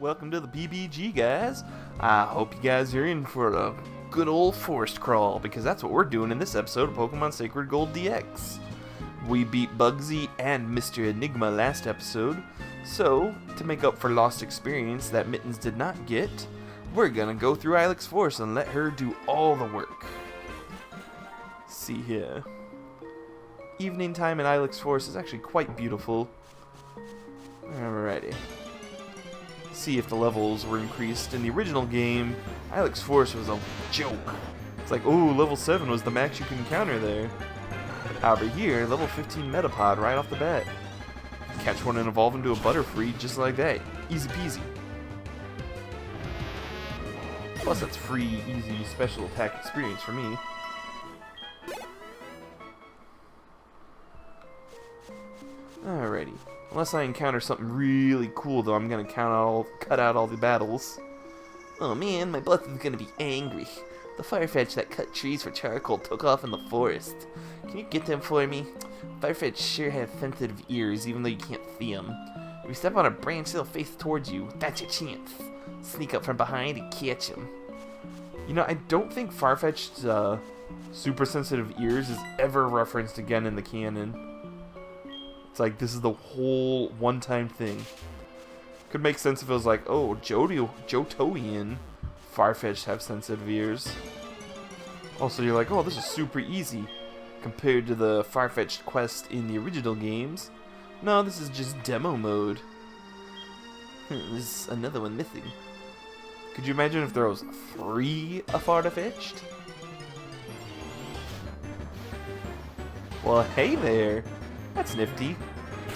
Welcome to the BBG, guys. I hope you guys are in for a good old forest crawl, because that's what we're doing in this episode of Pokemon Sacred Gold DX. We beat Bugsy and Mr. Enigma last episode, so to make up for lost experience that Mittens did not get, we're gonna go through Ilex Forest and let her do all the work. See here. Evening time in Ilex Forest is actually quite beautiful. Alrighty. See if the levels were increased. In the original game, Ilex Forest was a joke. It's like, oh, level 7 was the max you could encounter there. However, here, level 15 Metapod right off the bat. Catch one and evolve into a Butterfree just like that. Easy peasy. Plus, that's free, easy special attack experience for me. Alrighty. Unless I encounter something really cool, though, I'm gonna cut out all the battles. Oh man, my boss is gonna be angry. The Firefetch that cut trees for charcoal took off in the forest. Can you get them for me? Firefetch sure have sensitive ears, even though you can't see them. If you step on a branch, they'll face towards you. That's your chance. Sneak up from behind and catch them. You know, I don't think Farfetch's super sensitive ears is ever referenced again in the canon. It's like, this is the whole one-time thing. Could make sense if it was like, oh, Johto and Farfetch'd have sensitive ears. Also, you're like, oh, this is super easy compared to the Farfetch'd quest in the original games. No, this is just demo mode. There's another one missing. Could you imagine if there was 3 Farfetch'd? Well, hey there. That's nifty.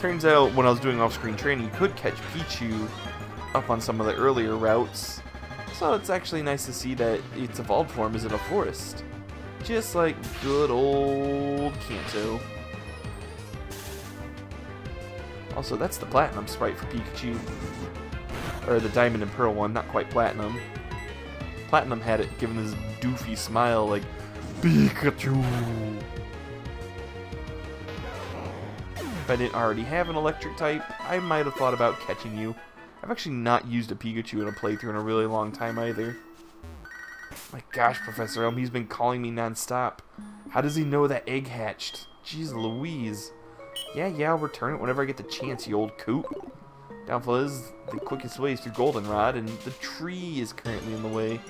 Turns out when I was doing off-screen training, you could catch Pichu up on some of the earlier routes. So it's actually nice to see that its evolved form is in a forest. Just like good old Kanto. Also, that's the Platinum sprite for Pikachu. Or the Diamond and Pearl one, not quite Platinum. Platinum had it given this doofy smile like, Pikachu! If I didn't already have an electric type, I might have thought about catching you. I've actually not used a Pikachu in a playthrough in a really long time either. My gosh, Professor Elm, he's been calling me non-stop. How does he know that egg hatched? Jeez Louise. Yeah, I'll return it whenever I get the chance, you old coot. Downfall is the quickest way is through Goldenrod, and the tree is currently in the way.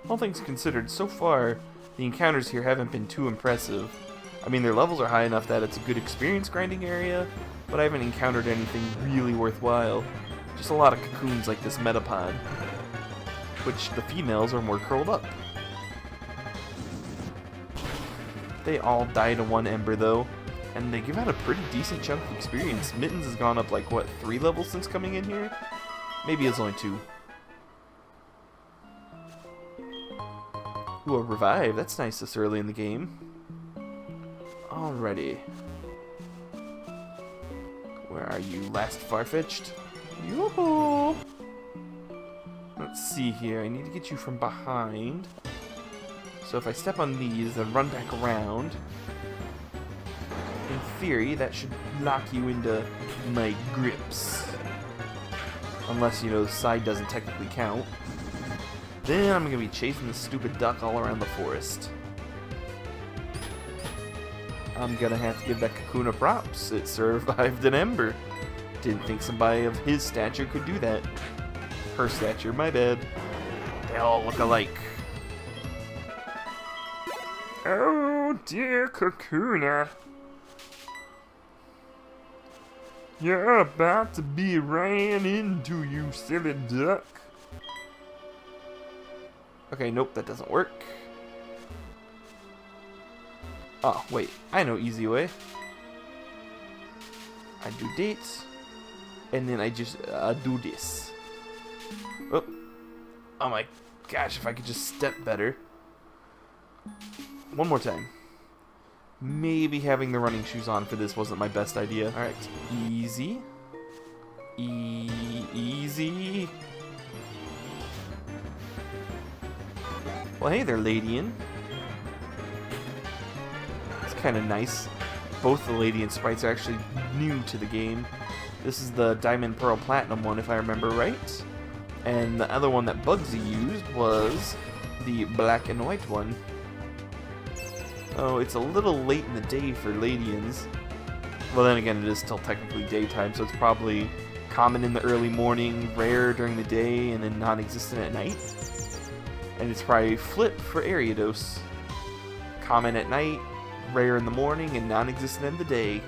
All things considered, so far, the encounters here haven't been too impressive. I mean, their levels are high enough that it's a good experience grinding area, but I haven't encountered anything really worthwhile. Just a lot of cocoons like this Metapod, which the females are more curled up. They all die to 1 Ember though, and they give out a pretty decent chunk of experience. Mittens has gone up like, what, 3 levels since coming in here? Maybe it's only 2. Ooh, a revive. That's nice this early in the game. Alrighty. Where are you, last Farfetch'd? Yoo-hoo! Let's see here. I need to get you from behind. So if I step on these and run back around, in theory, that should lock you into my grips. Unless, you know, the side doesn't technically count. Then I'm going to be chasing this stupid duck all around the forest. I'm gonna have to give that Kakuna props. It survived an Ember. Didn't think somebody of his stature could do that. Her stature, my bad. They all look alike. Oh dear Kakuna. You're about to be ran into, you silly duck. Okay, nope, that doesn't work. Oh, wait, I know easy way. I do dates, and then I just do this. Oh my gosh, if I could just step better. One more time. Maybe having the running shoes on for this wasn't my best idea. Alright, easy. Easy. Well, hey there, Ladian. Kind of nice. Both the Lady and sprites are actually new to the game. This is the Diamond Pearl Platinum one, if I remember right. And the other one that Bugsy used was the black and white one. Oh, it's a little late in the day for Ladians. Well, then again, it is still technically daytime, so it's probably common in the early morning, rare during the day, and then non-existent at night. And it's probably flip for Ariados. Common at night, rare in the morning, and non-existent in the day.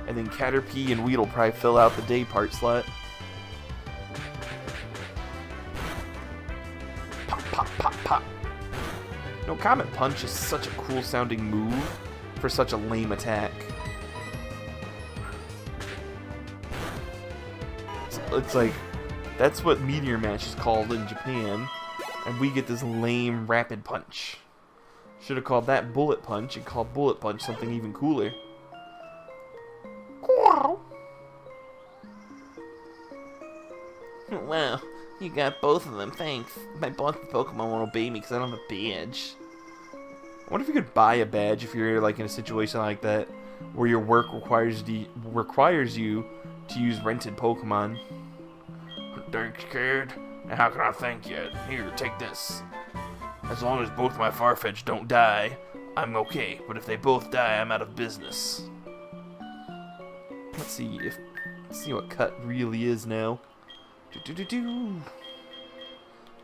And then Caterpie and Weedle probably fill out the day part slot. Pop, pop, pop, pop. No, Comet Punch is such a cool sounding move for such a lame attack. It's like, that's what Meteor Mash is called in Japan, and we get this lame Rapid Punch. Should have called that Bullet Punch and called Bullet Punch something even cooler. Wow, you got both of them, thanks. My boss Pokemon won't obey me because I don't have a badge. I wonder if you could buy a badge if you're like in a situation like that, where your work requires you to use rented Pokemon. Thanks, kid. And how can I thank you? Here, take this. As long as both my Farfetch'd don't die, I'm okay. But if they both die, I'm out of business. Let's see what cut really is now.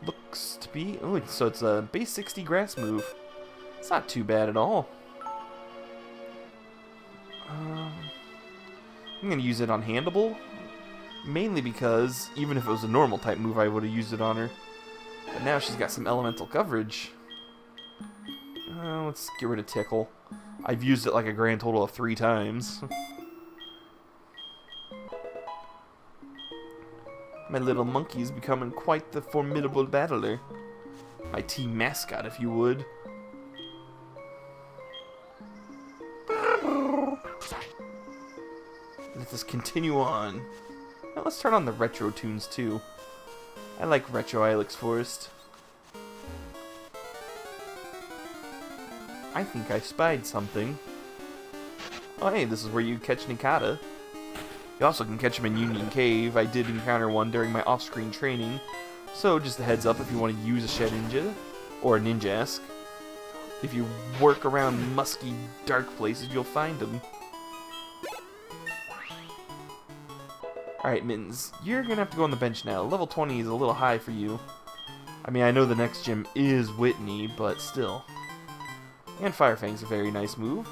Looks to be... Oh, so it's a base 60 grass move. It's not too bad at all. I'm going to use it on Handable. Mainly because, even if it was a normal type move, I would have used it on her. But now she's got some elemental coverage. Let's get rid of Tickle. I've used it like a grand total of 3 times. My little monkey's becoming quite the formidable battler. My team mascot, if you would. Let us continue on. Now let's turn on the retro tunes too. I like retro Ilex Forest. I think I spied something. Oh hey, this is where you catch Nikata. You also can catch him in Union Cave. I did encounter one during my off-screen training. So just a heads up if you want to use a Shedinja or a Ninjask. If you work around musky, dark places, you'll find them. Alright, Mittens, you're gonna have to go on the bench now. Level 20 is a little high for you. I mean, I know the next gym is Whitney, but still. And Fire Fang's a very nice move.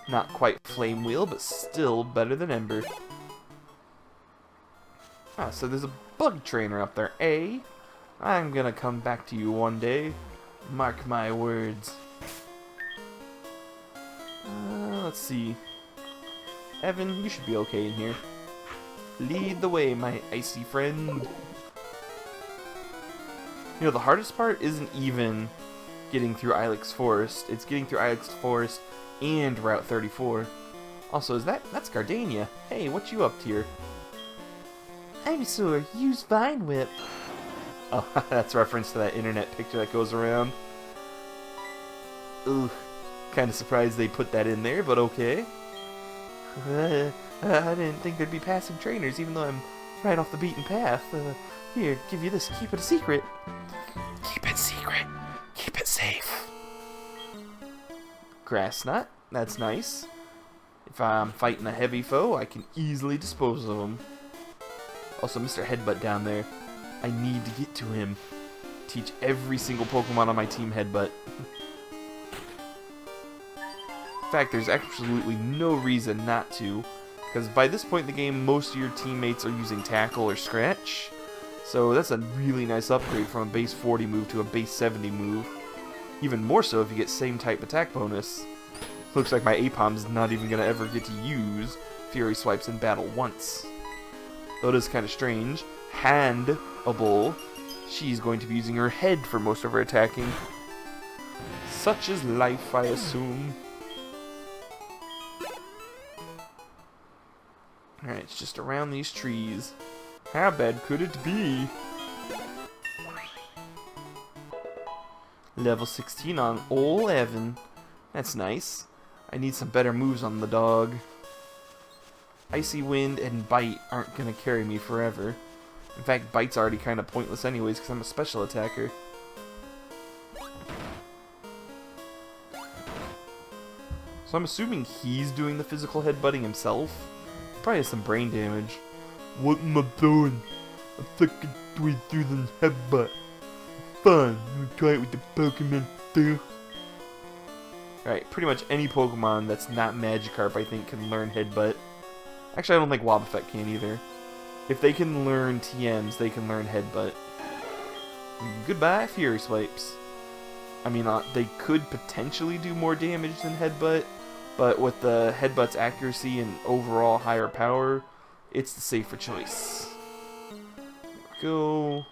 Not quite Flame Wheel, but still better than Ember. Ah, so there's a bug trainer up there, eh? I'm gonna come back to you one day. Mark my words. Let's see. Evan, you should be okay in here. Lead the way, my icy friend. You know, the hardest part isn't even getting through Ilex Forest. It's getting through Ilex Forest and Route 34. Also, that's Gardania. Hey, what you up to here? Ivysaur, use Vine Whip. Oh, that's reference to that internet picture that goes around. Ooh, kind of surprised they put that in there, but okay. I didn't think there'd be passing trainers, even though I'm right off the beaten path. Here, give you this. Keep it a secret. Keep it secret. Keep it safe. Grass Nut. That's nice. If I'm fighting a heavy foe, I can easily dispose of him. Also, Mr. Headbutt down there. I need to get to him. Teach every single Pokemon on my team Headbutt. In fact, there's absolutely no reason not to. Because by this point in the game, most of your teammates are using Tackle or Scratch. So that's a really nice upgrade from a base 40 move to a base 70 move. Even more so if you get same type attack bonus. Looks like my Apom's not even going to ever get to use Fury Swipes in battle once. Though it is kind of strange. Handable, she's going to be using her head for most of her attacking. Such is life, I assume. Alright, it's just around these trees. How bad could it be? Level 16 on Ol' Evan. That's nice. I need some better moves on the dog. Icy Wind and Bite aren't going to carry me forever. In fact, Bite's already kind of pointless anyways because I'm a special attacker. So I'm assuming he's doing the physical headbutting himself. Probably has some brain damage. What am I doing? I'm fucking doing through the headbutt. Fun. I'm gonna try it with the Pokemon too. Alright, pretty much any Pokemon that's not Magikarp I think can learn Headbutt. Actually, I don't think Wobbuffet can either. If they can learn TMs, they can learn Headbutt. Goodbye, Fury Swipes. I mean, they could potentially do more damage than Headbutt, but with the Headbutt's accuracy and overall higher power, it's the safer choice. Go.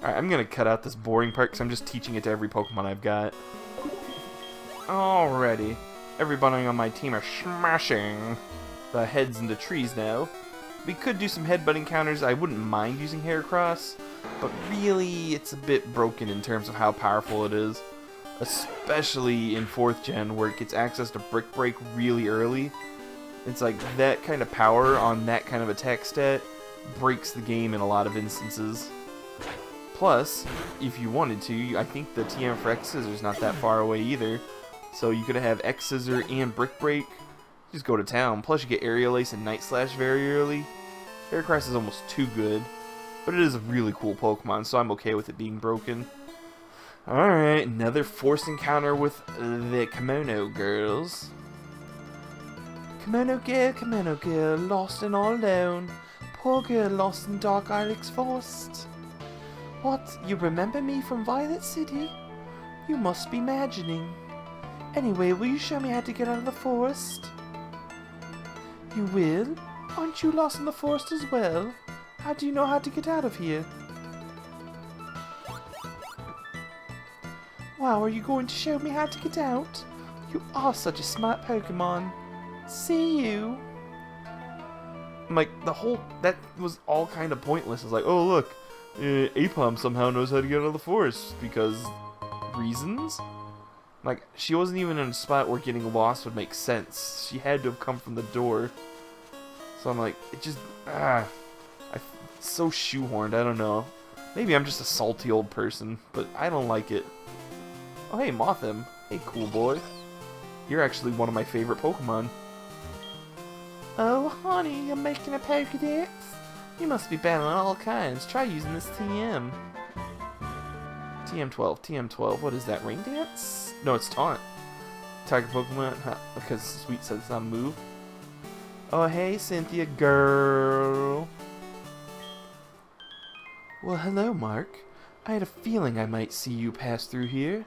Alright, I'm gonna cut out this boring part because I'm just teaching it to every Pokemon I've got. Alrighty. Everybody on my team are smashing the heads into trees now. We could do some headbutting counters. I wouldn't mind using Heracross, but really it's a bit broken in terms of how powerful it is. Especially in 4th gen where it gets access to Brick Break really early. It's like that kind of power on that kind of attack stat breaks the game in a lot of instances. Plus, if you wanted to, I think the TM for X-Scissor's not that far away either. So you could have X-Scissor and Brick Break. Just go to town. Plus you get Aerial Ace and Night Slash very early. Heracross is almost too good. But it is a really cool Pokemon, so I'm okay with it being broken. Alright, another force encounter with the Kimono Girls. Kimono girl, lost and all alone. Poor girl lost in dark Ilex Forest. What, you remember me from Violet City? You must be imagining. Anyway, will you show me how to get out of the forest? You will? Aren't you lost in the forest as well? How do you know how to get out of here? Wow, are you going to show me how to get out? You are such a smart Pokemon. See you. Like, that was all kind of pointless. It's like, oh look, Ep8 somehow knows how to get out of the forest because reasons? Like, she wasn't even in a spot where getting lost would make sense. She had to have come from the door. So I'm like, it just, it's so shoehorned, I don't know. Maybe I'm just a salty old person, but I don't like it. Oh hey, Mothim. Hey, cool boy. You're actually one of my favorite Pokemon. Oh, honey, you're making a Pokedex? You must be battling all kinds. Try using this TM. TM12, what is that, Ring Dance? No, it's Taunt. Target Pokemon, because Sweet said it's not a move. Oh, hey, Cynthia girl. Well, hello, Mark. I had a feeling I might see you pass through here.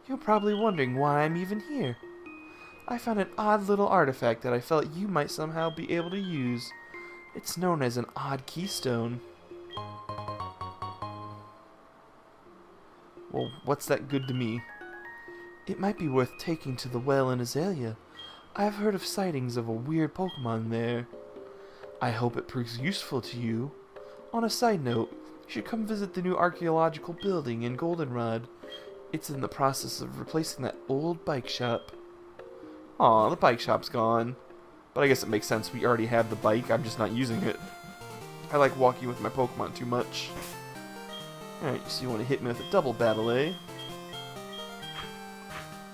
You're probably wondering why I'm even here. I found an odd little artifact that I felt you might somehow be able to use. It's known as an odd keystone. Well, what's that good to me? It might be worth taking to the well in Azalea. I've heard of sightings of a weird Pokemon there. I hope it proves useful to you. On a side note, you should come visit the new archaeological building in Goldenrod. It's in the process of replacing that old bike shop. Aw, the bike shop's gone. But I guess it makes sense, we already have the bike, I'm just not using it. I like walking with my Pokemon too much. Alright, so you want to hit me with a double battle, eh?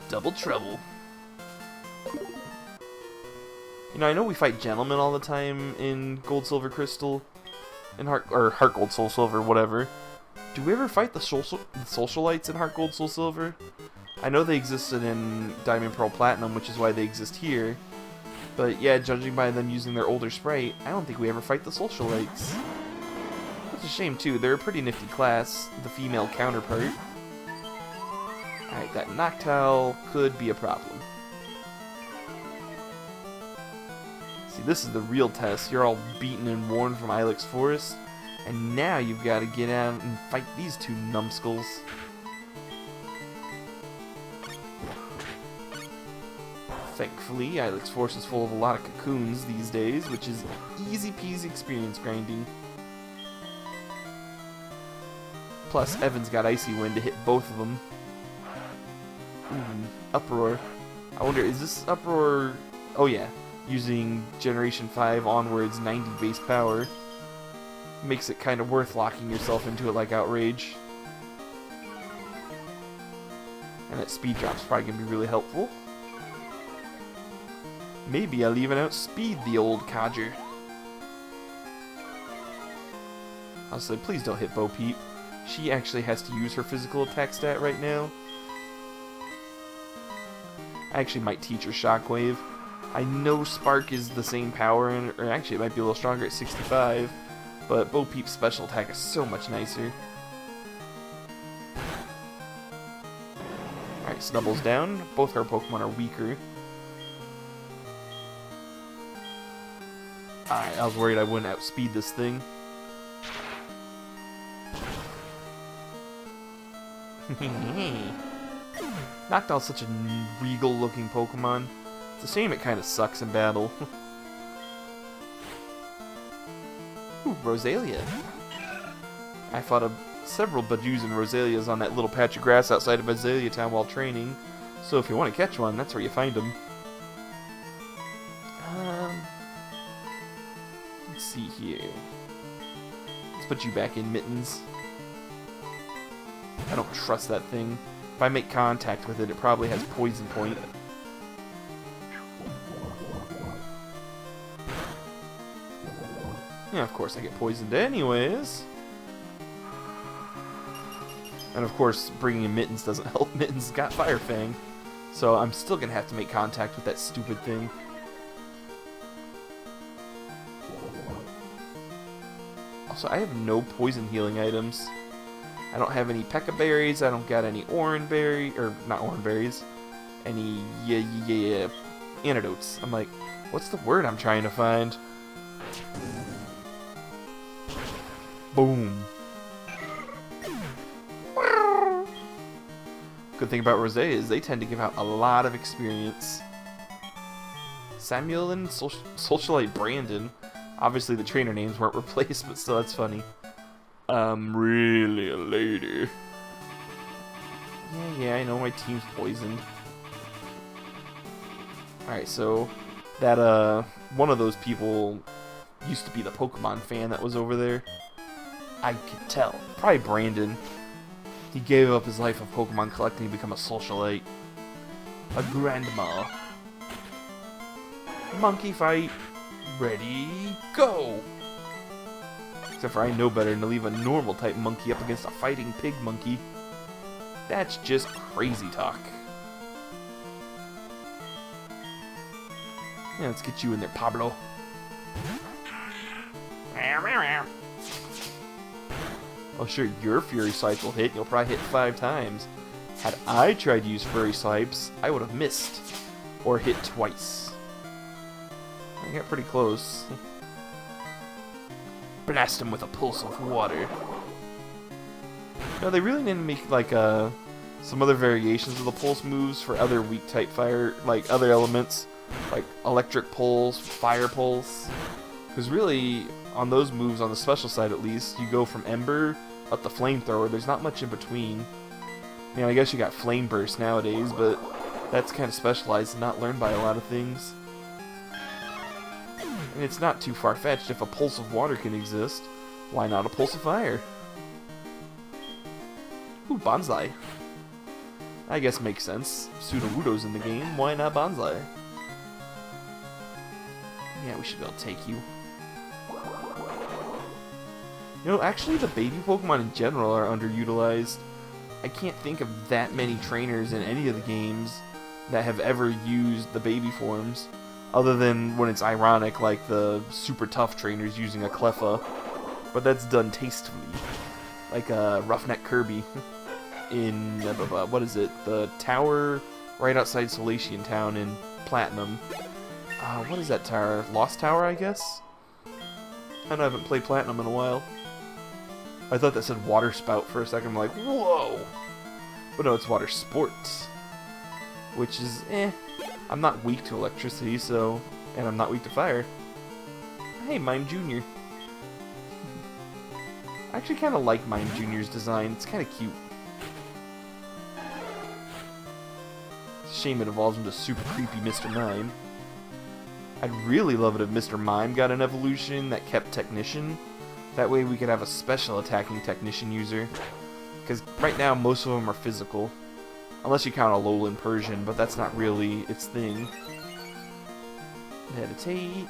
Double trouble. You know, I know we fight gentlemen all the time in Gold, Silver, Crystal, in Heart Gold, Soul Silver, whatever. Do we ever fight the Socialites in Heart Gold, Soul Silver? I know they existed in Diamond, Pearl, Platinum, which is why they exist here. But yeah, judging by them using their older sprite, I don't think we ever fight the Socialites. That's a shame too, they're a pretty nifty class, the female counterpart. Alright, that Noctowl could be a problem. See, this is the real test. You're all beaten and worn from Ilex Forest, and now you've got to get out and fight these two numbskulls. Thankfully, Ilex Forest is full of a lot of cocoons these days, which is easy peasy experience grinding. Plus, Evan's got Icy Wind to hit both of them. Uproar. I wonder, is this Uproar... Oh yeah, using Generation 5 onwards 90 base power. Makes it kind of worth locking yourself into it like Outrage. And that speed drop's probably going to be really helpful. Maybe I'll even outspeed the old codger. I'll say, please don't hit Bo Peep. She actually has to use her physical attack stat right now. I actually might teach her Shockwave. I know Spark is the same power, or actually it might be a little stronger at 65, but Bo Peep's special attack is so much nicer. Alright, Snubble's down. Both her Pokemon are weaker. Alright, I was worried I wouldn't outspeed this thing. Noctowl's such a regal looking Pokemon. It's a shame it kind of sucks in battle. Ooh, Rosalia. I fought several Bajus and Rosalias on that little patch of grass outside of Azalea Town while training. So if you want to catch one, that's where you find them. Let's see here. Let's put you back in, Mittens. I don't trust that thing. If I make contact with it, it probably has Poison Point. Yeah, of course I get poisoned anyways. And of course, bringing in Mittens doesn't help. Mittens got Fire Fang. So I'm still going to have to make contact with that stupid thing. Also, I have no poison healing items. I don't have any Pekka berries. I don't got any Oran berry, or not Oran berries. Any antidotes. I'm like, what's the word I'm trying to find? Boom. Good thing about Rosé is they tend to give out a lot of experience. Samuel and Socialite Brandon. Obviously the trainer names weren't replaced, but still that's funny. I'm really a lady. Yeah, I know my team's poisoned. Alright, so that one of those people used to be the Pokemon fan that was over there. I could tell. Probably Brandon. He gave up his life of Pokemon collecting to become a socialite. A grandma. Monkey fight. Ready, go! Except for I know better than to leave a normal type monkey up against a fighting pig monkey. That's just crazy talk. Yeah, let's get you in there, Pablo. Oh sure, your Fury Swipe will hit, you'll probably hit 5 times. Had I tried to use Fury Swipes, I would have missed. Or hit twice. I got pretty close. Blast him with a pulse of water. No, they really need to make like some other variations of the pulse moves for other weak type fire, like other elements, like electric pulse, fire pulse. Because really, on those moves, on the special side at least, you go from Ember up to Flamethrower. There's not much in between. I mean, I guess you got Flame Burst nowadays, but that's kind of specialized and not learned by a lot of things. And it's not too far-fetched. If a pulse of water can exist, why not a pulse of fire? Ooh, Bonsai. I guess makes sense. Sudowoodo's in the game, why not Bonsai? Yeah, we should be able to take you. You know, actually the baby Pokemon in general are underutilized. I can't think of that many trainers in any of the games that have ever used the baby forms. Other than when it's ironic, like the super tough trainers using a Cleffa. But that's done tastefully. Like Roughneck Kirby in, what is it? The tower right outside Solatian Town in Platinum. What is that tower? Lost Tower, I guess? I haven't played Platinum in a while. I thought that said Water Spout for a second. I'm like, whoa! But no, it's Water Sports. Which is, I'm not weak to electricity, so... And I'm not weak to fire. Hey, Mime Jr. I actually kind of like Mime Jr.'s design. It's kind of cute. It's a shame it evolves into super creepy Mr. Mime. I'd really love it if Mr. Mime got an evolution that kept Technician. That way we could have a special attacking Technician user. Because right now most of them are physical. Unless you count a Lowland Persian, but that's not really its thing. Meditate.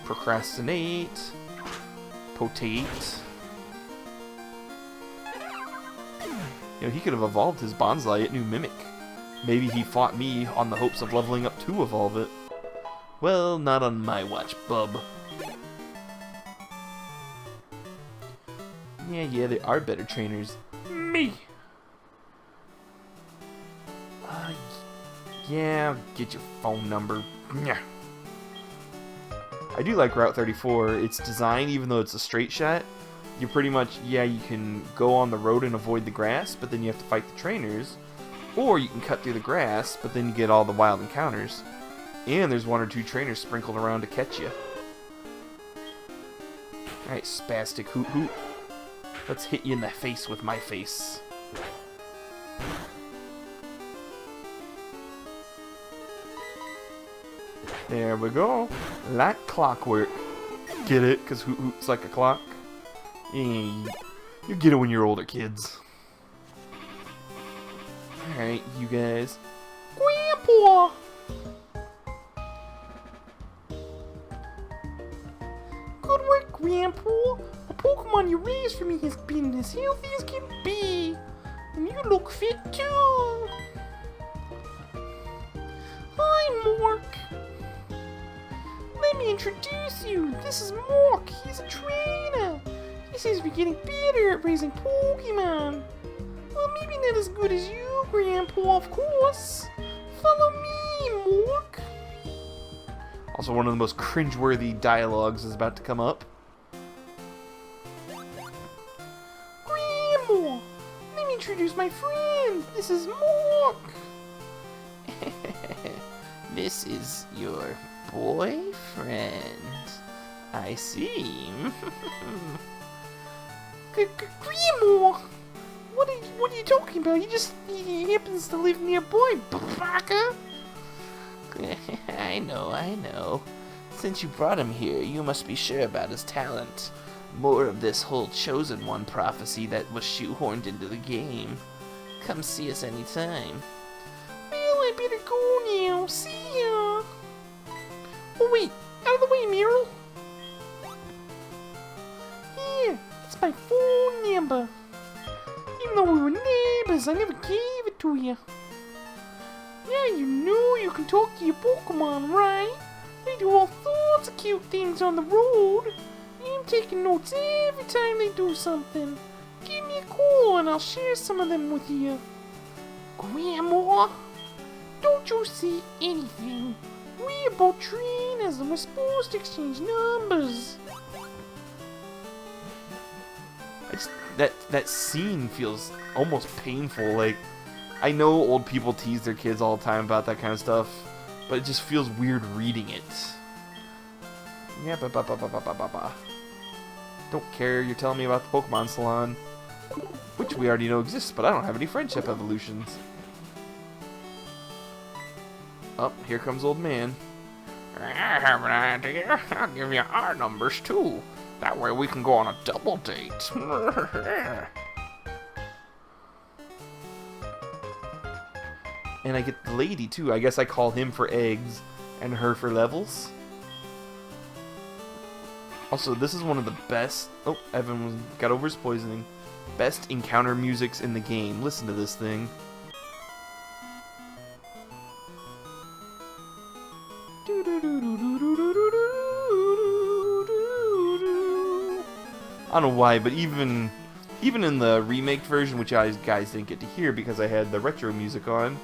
Procrastinate. Potate. You know, he could have evolved his Bonsai at New Mimic. Maybe he fought me on the hopes of leveling up to evolve it. Well, not on my watch, bub. Yeah, there are better trainers. Me! Yeah, get your phone number. Yeah. I do like Route 34. Its design, even though it's a straight shot, you pretty much, yeah, you can go on the road and avoid the grass, but then you have to fight the trainers. Or you can cut through the grass, but then you get all the wild encounters. And there's 1 or 2 trainers sprinkled around to catch you. Alright, spastic hoot hoot. Let's hit you in the face with my face. There we go. Like clockwork. Get it? Because hoot hoot's like a clock? Yeah, you get it when you're older, kids. Alright, you guys. Grandpa! Good work, Grandpa. The Pokemon you raised for me has been as healthy as can be. And you look fit too. Hi, Mork. Let me introduce you. This is Mork. He's a trainer. He says we're getting better at raising Pokemon. Well, maybe not as good as you, Grandpa, of course. Follow me, Mork. Also, one of the most cringeworthy dialogues is about to come up. Grandma, let me introduce my friend. This is Mork. This is your boyfriend. I see. Grandma, what are you talking about? He happens to live nearby, baka. I know. Since you brought him here, you must be sure about his talent. More of this whole Chosen One prophecy that was shoehorned into the game. Come see us anytime. Well, I better go now. See ya. Oh wait, out of the way, Meryl. Here, it's my phone number. Even though we were neighbors, I never gave it to you. Yeah, you know you can talk to your Pokemon, right? They do all sorts of cute things on the road. I'm taking notes every time they do something. Give me a call and I'll share some of them with you. Grandma, don't you see anything? We're about trainers and we're supposed to exchange numbers. That scene feels almost painful. Like, I know old people tease their kids all the time about that kind of stuff, but it just feels weird reading it. Yeah, Don't care, you're telling me about the Pokemon Salon, which we already know exists, but I don't have any friendship evolutions. Oh, here comes old man. I have an idea. I'll give you our numbers too. That way we can go on a double date. And I get the lady too. I guess I call him for eggs and her for levels. Also, this is one of the best... Oh, Evan got over his poisoning. Best encounter musics in the game. Listen to this thing. I don't know why, but even in the remake version, which you guys didn't get to hear because I had the retro music on,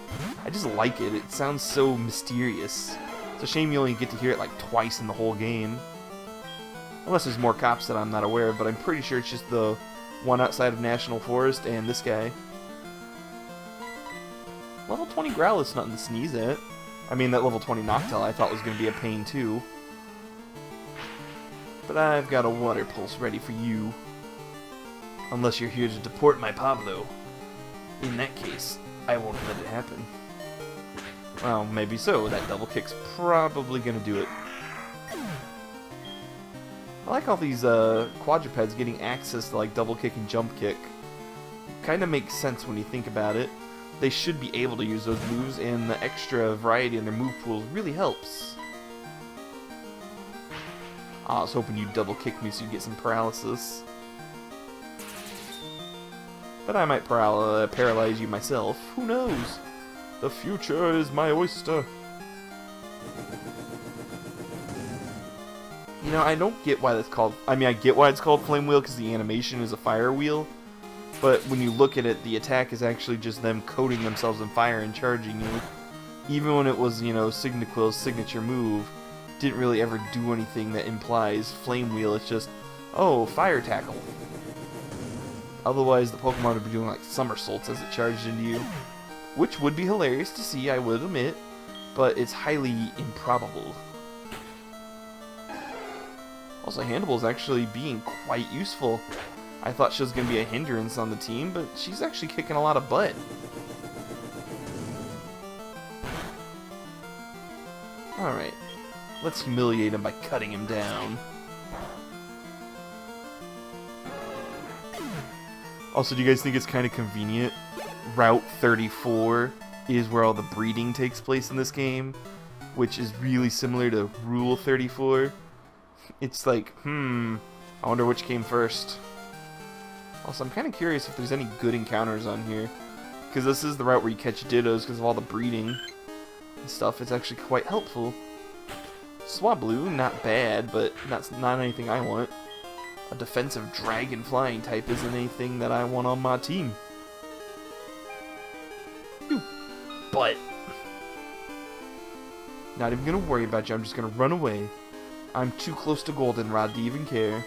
I just like it. It sounds so mysterious. It's a shame you only get to hear it like twice in the whole game. Unless there's more cops that I'm not aware of, but I'm pretty sure it's just the one outside of National Forest and this guy. Level 20 Growlithe's nothing to sneeze at. I mean, that level 20 Noctowl I thought was going to be a pain too. But I've got a Water Pulse ready for you. Unless you're here to deport my Pablo. In that case, I won't let it happen. Well, maybe so. That double kick's probably gonna do it. I like all these quadrupeds getting access to like double kick and jump kick. Kind of makes sense when you think about it. They should be able to use those moves, and the extra variety in their move pool really helps. I was hoping you'd double kick me so you'd get some paralysis. But I might paralyze you myself. Who knows? The future is my oyster. You know, I don't get why that's called... I mean, I get why it's called Flame Wheel, because the animation is a fire wheel. But when you look at it, the attack is actually just them coating themselves in fire and charging you. Even when it was, you know, Cyndaquil's signature move, didn't really ever do anything that implies Flame Wheel. It's just, oh, Fire Tackle. Otherwise, the Pokemon would be doing like somersaults as it charged into you. Which would be hilarious to see, I would admit, but it's highly improbable. Also, Hannibal is actually being quite useful. I thought she was going to be a hindrance on the team, but she's actually kicking a lot of butt. Alright, let's humiliate him by cutting him down. Also, do you guys think it's kind of convenient? Route 34 is where all the breeding takes place in this game, which is really similar to Rule 34. It's like, I wonder which came first. Also, I'm kind of curious if there's any good encounters on here, because this is the route where you catch Dittos because of all the breeding and stuff. It's actually quite helpful. Swablu, not bad, but not anything I want. A defensive dragon flying type isn't anything that I want on my team. But not even gonna worry about you. I'm just gonna run away. I'm too close to Goldenrod to even care.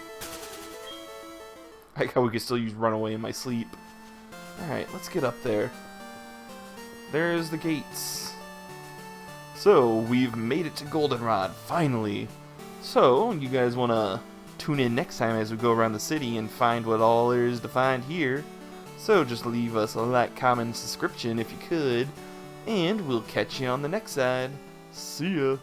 I like how we can still use Runaway in my sleep. Alright, let's get up there. There's the gates. So, we've made it to Goldenrod, finally. So, you guys want to tune in next time as we go around the city and find what all there is to find here. So, just leave us a like, comment, and subscription if you could. And we'll catch you on the next side. See ya!